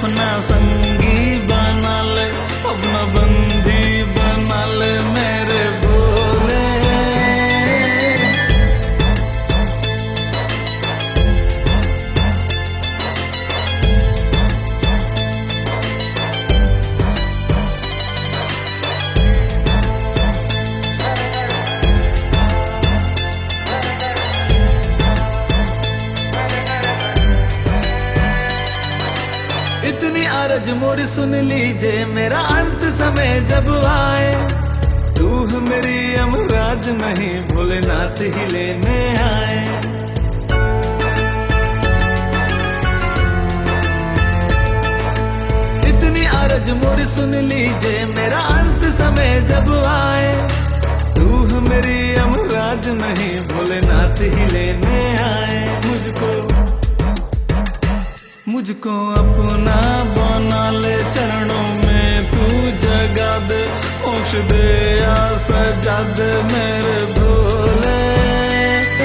अपना संगी बना ले, अपना बंदी बना ले मेरे भोले। इतनी अरज मोरी सुन लीजिए, मेरा अंत समय जब आए, तू मेरी अमराज नहीं भोलेनाथ ही लेने आए। इतनी अरज मोरी सुन लीजिए, मेरा अंत समय जब आए, तू मेरी अमराज नहीं भोलेनाथ ही लेने आए। मुझको अपना बना ले, चरणों में तू जगा दे, मोक्ष दे या सजा दे मेरे भोले।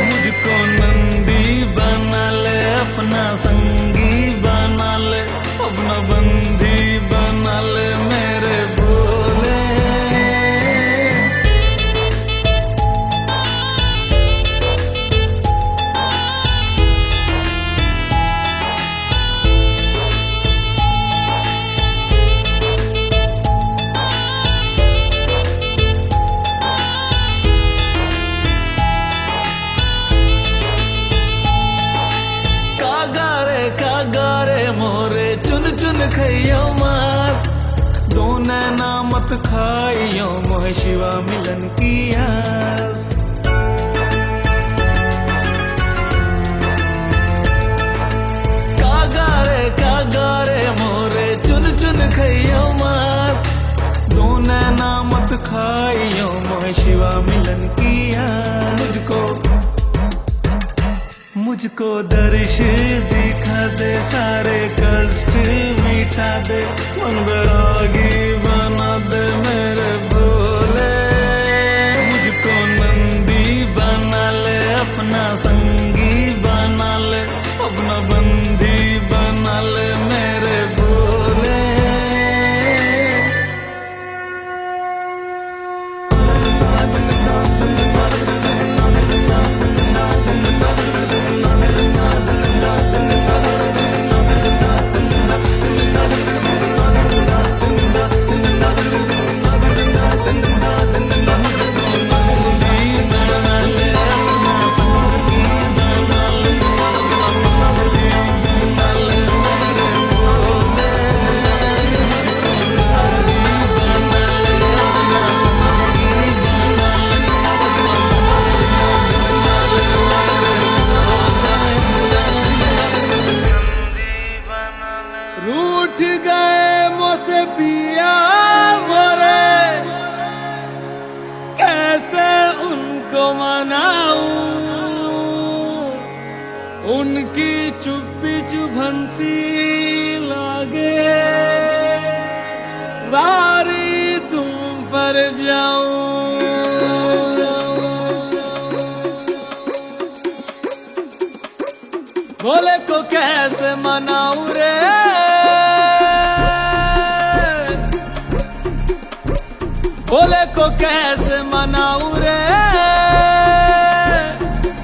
मुझको नंदी बना ले, अपना संगी बना ले, अपना बंदी बना ले मेरे भोले। कागारे मोरे चुन चुन खइयो मास, दो नैना मत खाइयो मोह शिवा मिलन की आस। कागारे मोरे चुन चुन खइयो मास, दो नैना मत खाइयो मोह शिवा मिलन की आस। मुझको दर्श दिखा दे, सारे कष्ट मिटा दे, मन बैरागी बना दे मेरे भोले। मुझको नंदी बना ले, अपना संगी बना ले, अपना बंदी बना ले मेरे भोले। रूठ गए मुझसे पिया मोरे, कैसे उनको मनाऊं, उनकी चुप्पी चुभनसी लागे, बारी तुम पर जाऊं। भोले को कैसे मनाऊं रे, भोले को कैसे मनाऊं रे,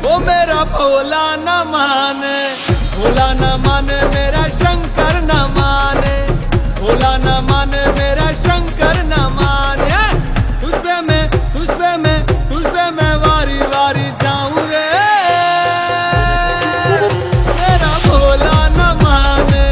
वो मेरा भोला न माने, भोला न माने मेरा शंकर न माने, भोला न माने मेरा शंकर न माने। तुझ पे मैं वारी वारी जाऊं रे, मेरा भोला न माने।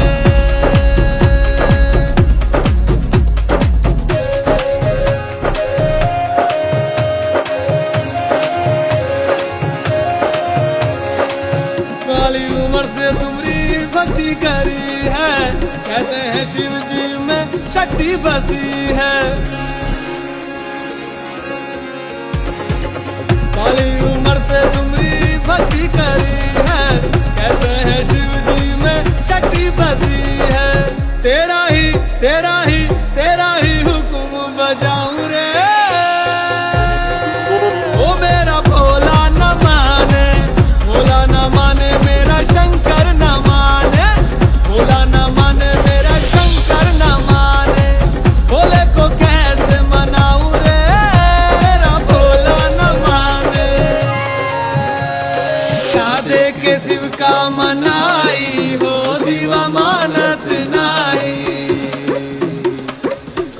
काली उम्र से तुम्हारी भक्ति करी है, कहते हैं शिव जी में शक्ति बसी है। काली उम्र से तुम्हारी भक्ति करी है, कहते हैं शिव जी में शक्ति बसी है। तेरा ही हुक्म बजाऊं रे, वो मेरा भोला न माने, भोला न माने मेरा शंकर न माने, भोला न माने मेरा मनाई हो शिवा मानत नाही।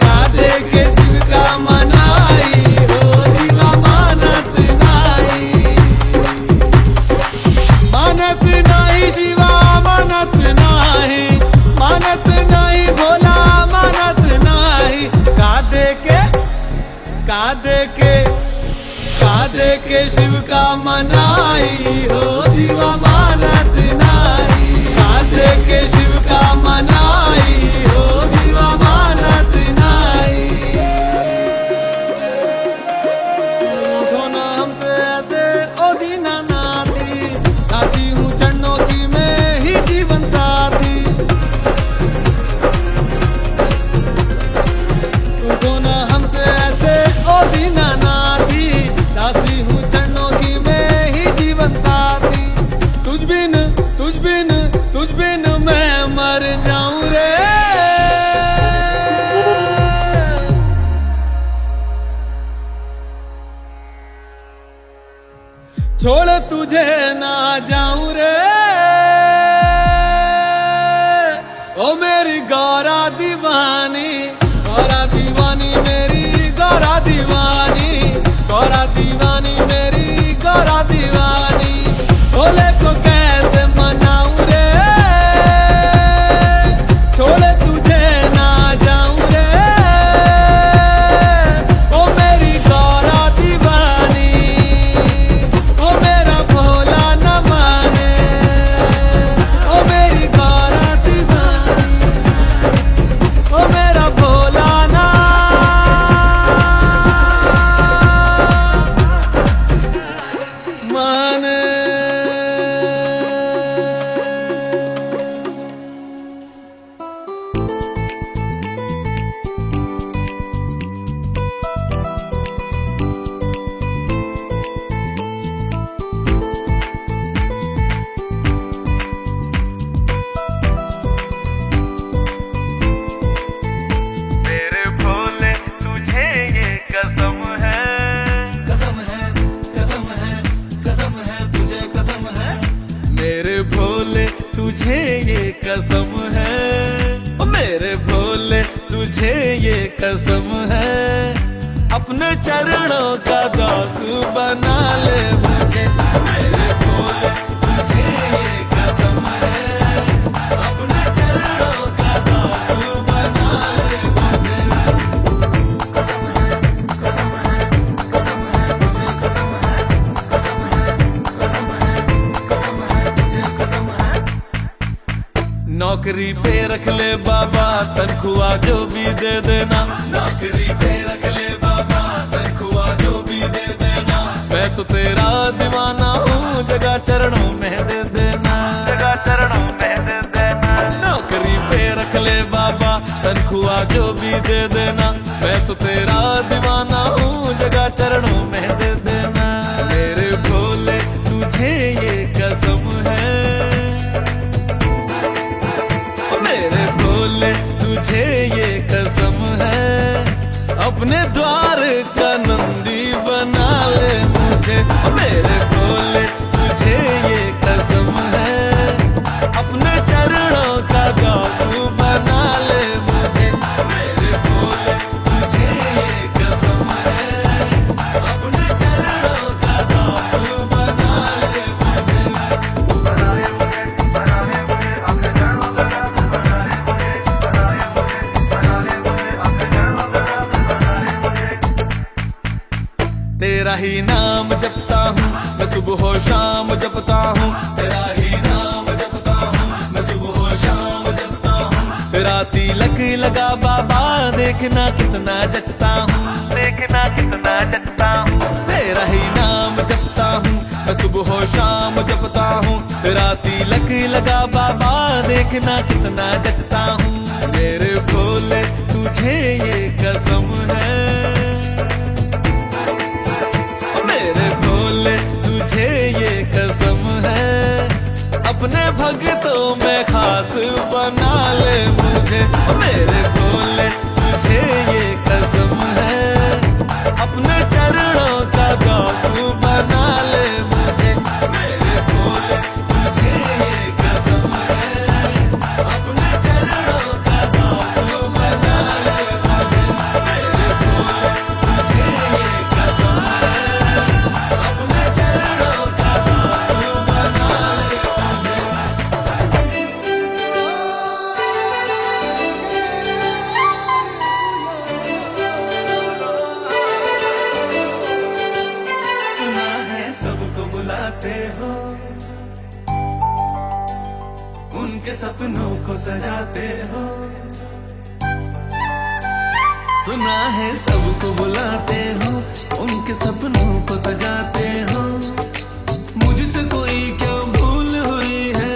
का देके शिव का मनाई हो शिवा मानत नाही। मानत नाही शिवा मानत नाही, मानत नाही भोला मानत नाही। का देके शिव का मनाई हो शिवा मानत नाही। का देके शिव का मनाई हो शिवा मानत नाही। उठो ना हमसे ऐसे ओ दीना नाती, दासी हूँ चरणों की मैं ही जीवन साथी। उठो ना हमसे ऐसे ओ दीना नाती, दासी हूँ चरणों की मैं ही जीवन साथी। तुझ बिन मैं मर जाऊं रे। छोड़ तुझे ना जाऊं रे। ओ मेरी गौरा दीवानी, गौरा दीवानी मेरी गौरा दीवानी, गौरा दीवानी मेरी गौरा दीवानी। भोले को कैसे मनाऊं रे। छोड़ तुझे ना जाऊं रे। ओ मेरी गौरा दीवानी, ओ मेरा भोला न माने। ओ मेरी गौरा दीवानी, ओ मेरा भोला न माने। मेरे भोले तुझे ये कसम है, कसम है, कसम है, कसम है, तुझे कसम है। मेरे भोले तुझे ये कसम है। ओ मेरे भोले तुझे ये कसम है। अपने चरणों का दास बना ले मुझे। मेरे भोले तुझे ये कसम है। अपने चरणों का दास बना ले मुझे। कसम है, कसम है, कसम है, तुझे कसम है। कसम है, कसम है, कसम है, तुझे कसम है। नौकरी पे रख ले बाबा, तनख्वाह जो भी दे देना। नौकरी पे रख ले बाबा, तनख्वाह जो भी दे देना। मैं तो तेरा दीवाना हूँ, जगह चरणों में दे देना। जगह चरणों में दे देना। नौकरी पे रख ले बाबा, तनख्वाह जो भी दे देना। मैं तो तेरा दीवाना हूँ, जगह चरणों में दे देना। मेरे भोले तुझे ये कसम है। मेरे भोले तुझे ये कसम है। अपने द्वार का नंदी बना ले मुझे। मेरे भोले तुझे ये कसम है। अपने चरणों का दास बना ले मुझे। मेरे भोले तुझे ये कसम है। अपने चरणों का दास बना ले मुझे। तेरा ही नाम जपता हूँ मैं सुबह शाम जपता हूँ। तेरा ही नाम जपता हूँ मैं सुबह शाम जपता हूँ। तेरा तिलक लगा बाबा, देखना कितना जचता हूँ। देखना कितना जचता हूँ। तेरा ही नाम जपता हूँ मैं सुबह शाम जपता हूँ। तेरा तिलक लगा बाबा, देखना कितना जचता हूँ। मेरे भोले तुझे ये कसम है। मेरे भोले तुझे ये कसम है। अपने भक्तों में खास बना ले मुझे। मेरे भोले तुझे ये कसम है। अपने चरणों का दास बना ले मुझे। मेरे भोले तुझे ये जाते हो। सुना है सबको बुलाते हो, उनके सपनों को सजाते हो। मुझसे कोई क्या भूल हुई है,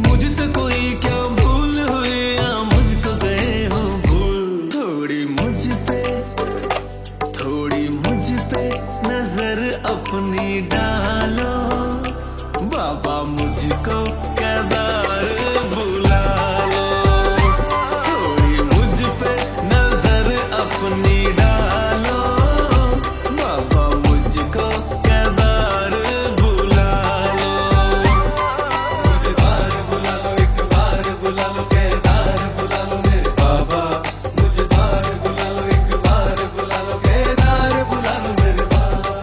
मुझसे कोई क्या भूल हुई, या मुझको गए हो भूल। थोड़ी मुझ पे नजर अपनी डालो, बाबा मुझको केदार बुला लो। थोड़ी मुझ पे नजर अपनी डालो, बाबा मुझको केदार बुला लो। मुझे बार बुला लो, एक बार बुला लो, केदार बुला लो मेरे बाबा। मुझे बार बुला लो, एक बार बुला लो, केदार बुला लो मेरे बाबा।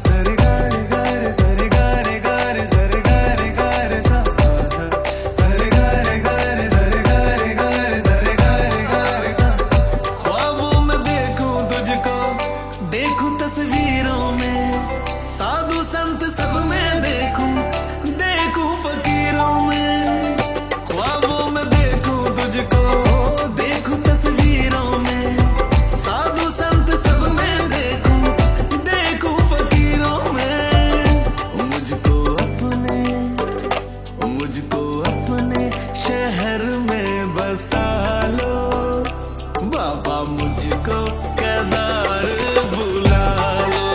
सरे गारे गारे सरे गारे गारे सरे गारे गारे सा धा। सरे गारे गारे सरे गारे गारे सरे गारे गारे गा। ख्वाबों में देखूं तुझको, देखूं तस्वीरों में, साधु संत सब में देखूं, देखूं फकीरों में। ख्वाबों में देखूं तुझको, देखूं तस्वीरों में, साधु संत सब में देखूं, देखूं फकीरों में। मुझको अपने शहर में बसा लो, बाबा मुझको केदार बुला लो।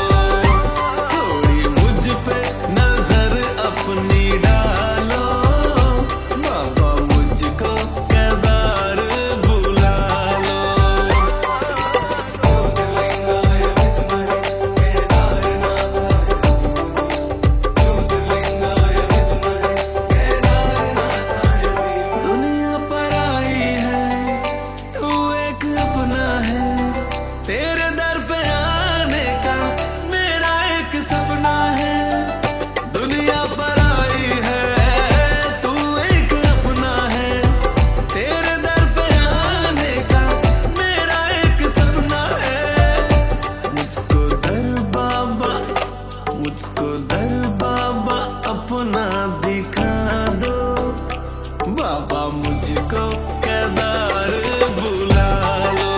थोड़ी मुझ पे नजर अपनी डालो, बाबा मुझको केदार बुला लो। ज्योतिर्लिंगाय विद्महे केदारनाथाय ज्योतिर्लिंगाय विद्महे केदारनाथाय। दुनिया पर आई है, तू एक अपना है, तेरे दर पे आने का मेरा एक सपना है। दुनिया पर आई है, तू एक अपना है, तेरे दर पे आने का मेरा एक सपना है। मुझको दर बाबा अपना दिखा दो, बाबा मुझको केदार बुला लो।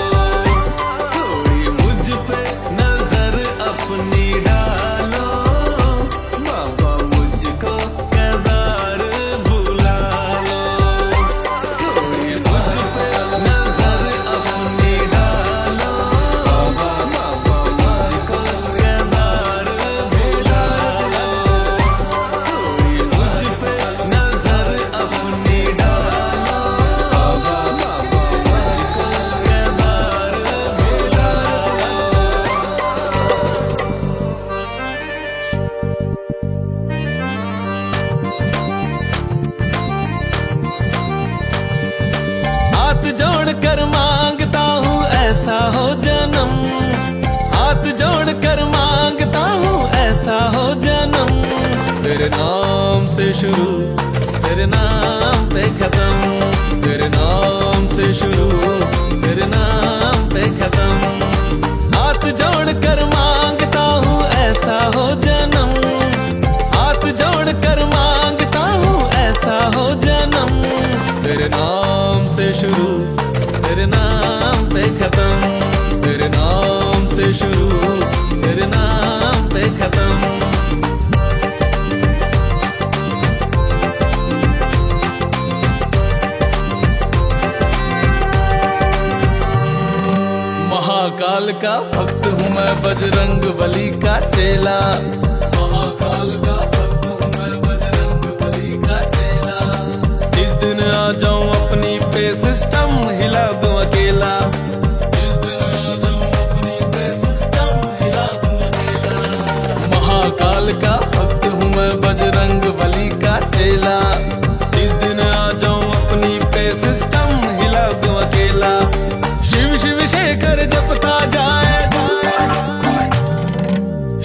थोड़ी मुझ पे नजर अपनी डालो, बाबा मुझको केदार बुला लो। थोड़ी मुझ पे नजर अपनी डालो, बाबा मुझको केदार बुला लो। थोड़ी मुझ पे नजर अपनी डालो, बाबा मुझको केदार बुला हाथ जोड़कर मांगता हूँ ऐसा हो जन्म, हाथ जोड़कर मांगता हूँ ऐसा हो जन्म। तेरे नाम से शुरू, तेरे नाम पे खत्म, तेरे नाम से शुरू, तेरे नाम पे खत्म। हाथ जोड़कर मांगता हूँ ऐसा हो जन्म, हाथ जोड़कर मांगता हूँ ऐसा हो जन्म। तेरे नाम से शुरू, तेरे नाम पे खत्म, तेरे नाम से शुरू, तेरे नाम पे खत्म। महाकाल का भक्त हूँ मैं, बजरंग बली का चेला। महाकाल का भक्त हूँ मैं, बजरंग बली का चेला। इस दिन आ जाऊं अपनी पे सिस्टम हिला दूं अकेला। इस दिन आ जाऊं अपनी पे सिस्टम हिला दूं अकेला। महाकाल का भक्त हूँ मैं, बजरंग बली का चेला। इस दिन आ जाऊं अपनी पे सिस्टम हिला दूं अकेला। शिव शिव शेखर जपता जाए,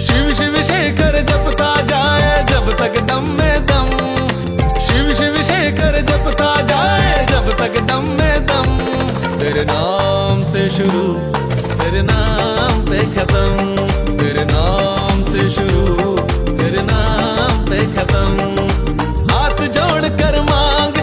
शिव शिव शेखर जपता जाए जब तक दम में दम। शिव शिव शेखर जपता जाए जब तक दम में दम। तेरे नाम से शुरू, तेरे नाम पे खत्म, तेरे नाम से शुरू, तेरे नाम पे खत्म। हाथ जोड़ कर मांग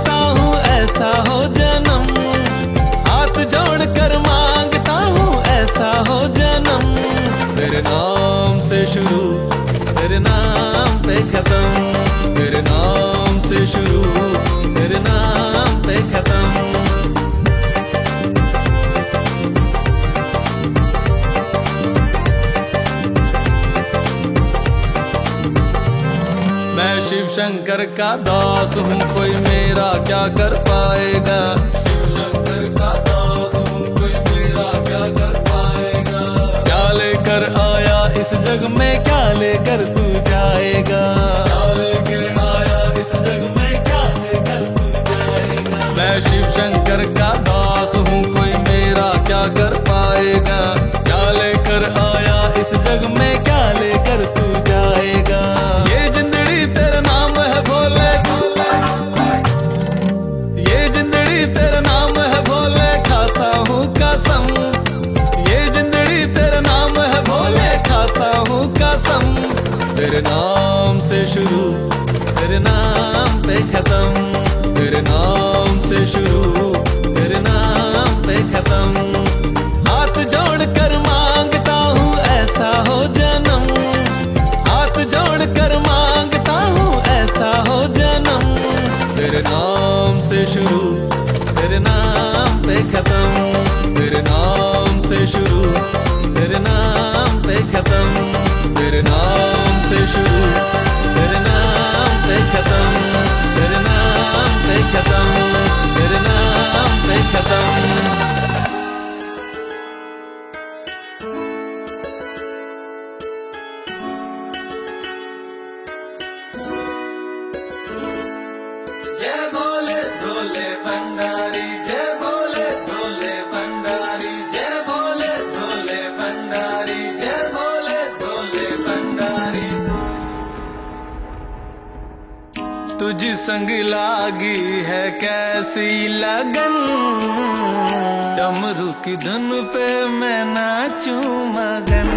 शंकर का दास हूँ, कोई मेरा क्या कर पाएगा। शिव शंकर का दास हूँ, कोई मेरा क्या कर पाएगा। क्या लेकर आया इस जग में, क्या लेकर तू जाएगा। क्या लेकर आया इस जग में, क्या लेकर तू जाएगा। मैं शिव शंकर का दास हूँ, कोई मेरा क्या कर पाएगा। क्या लेकर आया इस जग में, क्या लेकर तू जाएगा। ये जिंदड़ी तेरा नाम है भोले, ये जिंदड़ी तेरा नाम है भोले, खाता हूँ कसम। ये जिंदड़ी तेरा नाम है भोले, खाता हूँ कसम। तेरे नाम से शुरू, तेरे नाम पे खत्म। तेरे नाम से शुरू, तेरे नाम पे खत्म। हाथ जोड़ कर मांगता हूँ ऐसा हो जन्म। हाथ जोड़ कर मांगता हूँ ऐसा हो जन्म। तेरे नाम से शुरू, तेरे नाम पे खत्म। तेरे नाम से शुरू, तेरे नाम पे खत्म। तेरे नाम से शुरू, तेरे नाम पे खत्म। तेरे नाम पे खत्म, तेरे नाम पे खत्म। जय भोले भोले भंडारी, जय भोले भोले भंडारी, जय भोले भोले भंडारी, जय भोले भोले भंडारी। तुझ संग लागी है कैसी लगन, डमरू की धुन पे मैं नाचूं मगन।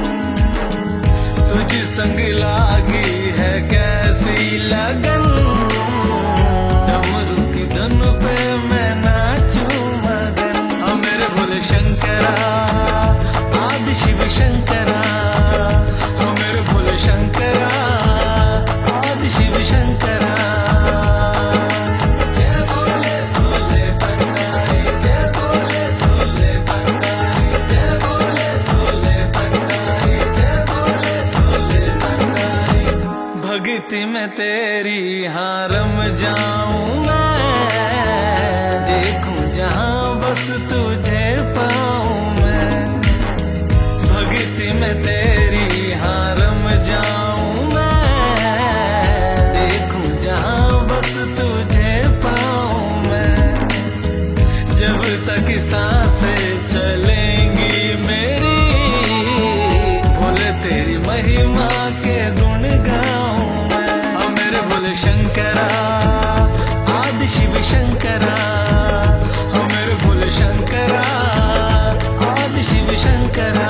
तुझ संग लागी है कैसी लगन, डमरू की धुन पे मैं नाचूं मगन। हाँ मेरे भोले शंकरा, आदि शिव शंकरा। हाँ मेरे भोले शंकरा, आदि शिव शंकरा। जय भोले भोले भंडारी, जय भोले भोले भंडारी, जय भोले भोले भंडारी, जय भोले भोले भंडारी। भक्ति में तेरी हाँ रम जाऊं मैं, देखूं जहां बस तुझे पाऊं मैं। भक्ति में तेरी हाँ रम जाऊं मैं, देखूं जहां बस तुझे पाऊं मैं। जब तक सांसें चलेंगी मेरी, भोले तेरी महिमा के गुण गाऊं मैं। हाँ मेरे भोले शंकरा, आदि शिव शंकरा। हाँ मेरे भोले शंकरा, आदि शिव शंकरा।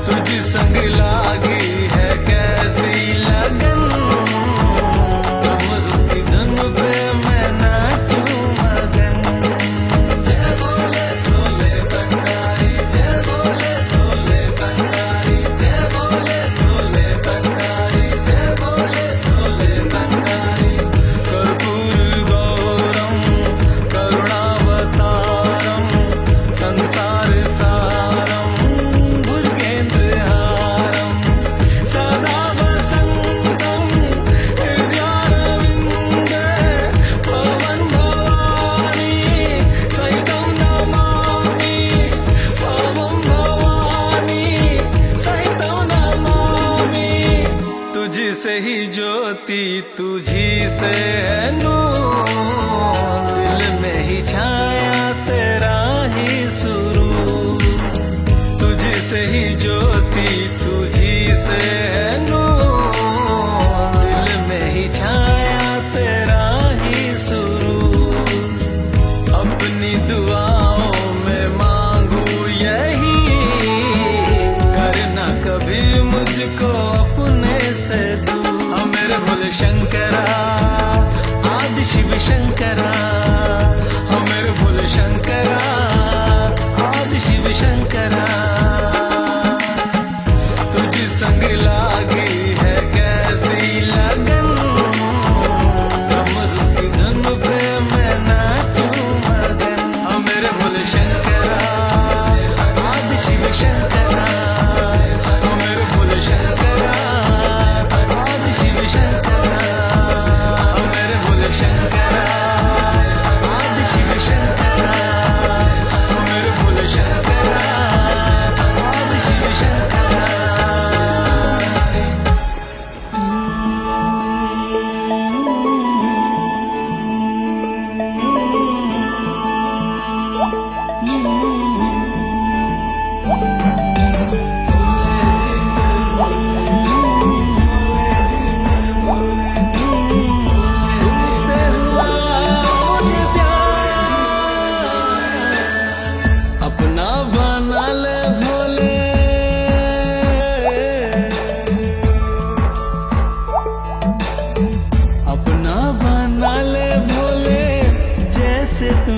तुझ संग लागी है कैसी लगन, डमरू की धुन पे मैं नाचूं मगन। जय भोले भोले भंडारी, जय भोले भोले भंडारी, जय भोले भोले भंडारी, जय भोले भोले भंडारी। कर्पूर गौरम करुणावतारम, संसार सारम भुजगेन्द्रहारम, सदा वसंतम हृदयारविन्दे। पवन भवानी सहितं नमामि, पवन भवानी सहितं नमामि। तुझसे ही ज्योति, तुझी से है नूर, दिल में ही छाया तेरा ही सुरूर। तुझसे ही ज्योति, तुझी से है नूर, दिल में ही छाया तेरा ही सुरूर। अपनी दुआओं में मांगू यही, करना कभी मुझको अपने से दूर। हाँ मेरे भोले शंकरा, आदि शिव शंकरा। हाँ मेरे भोले शंकरा, आदि शिव शंकरा। तुझ संग लागी है कैसी लगन, डमरू की धुन पे मैं नाचूं मगन। हाँ मेरे भोले शंकरा, आदि शिव शंकरा। हाँ मेरे भोले शंकरा, आदि शिव शंकरा।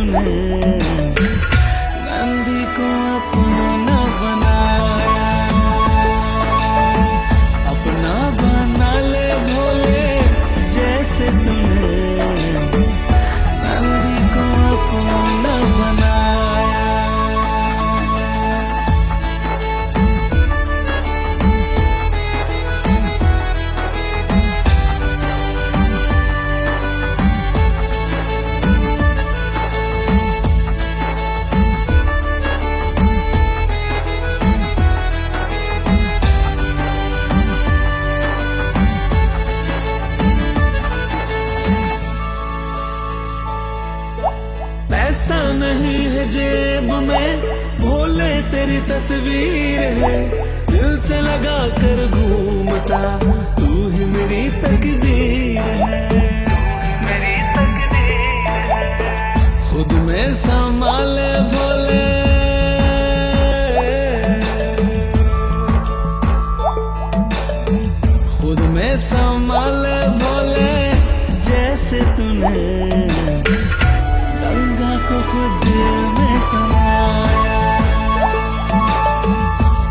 तूने नंदी को अपना बनाया, अपना बना ले भोले जैसे तूने नंदी को अपना बनाया। पैसा नहीं है जेब में भोले तेरी तस्वीर है, दिल से लगा कर घूमता तू ही मेरी तकदीर है, मेरी तकदीर है। खुद में संभाले भोले खुद में संभाले भोले जैसे तूने गंगा को खुद में समाया,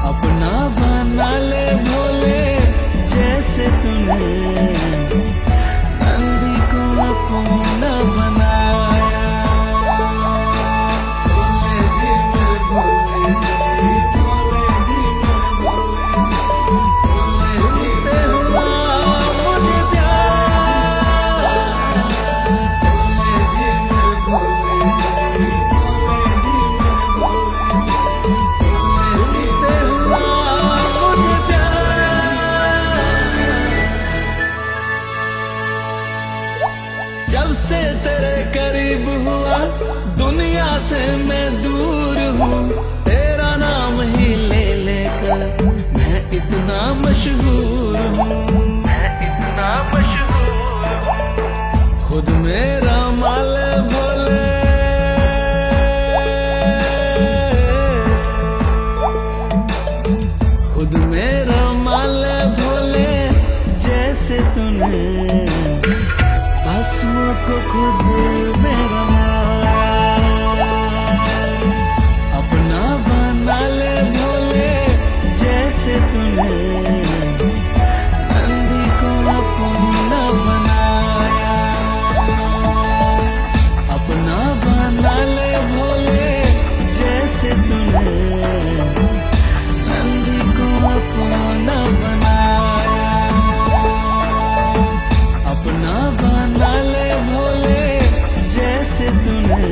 अपना बना ले भोले जैसे तूने नंदी को अपना बनाया। भोले जी मेरे भोले जी, भोले जी मेरे भोले जी, भोले जी से हुआ मुझे प्यार। भोले जी मेरे भोले जी, भोले जी मेरे भोले जी, भोले जी से हुआ मुझे प्यार। जब से तेरे करीब हुआ दुनिया से मैं दूर हूँ, तेरा नाम ही ले लेकर मैं इतना मशहूर हूँ, मैं इतना मशहूर हूँ। खुद मेरा माल भोले खुद मेरा माल भोले जैसे तूने भस्म को खुद में रमाया, अपना बना ले भोले जैसे तूने नंदी को अपना बनाया, अपना बना ले भोले जैसे तूने नंदी को अपना बनाया, अपना बना ले भोले जैसे तूने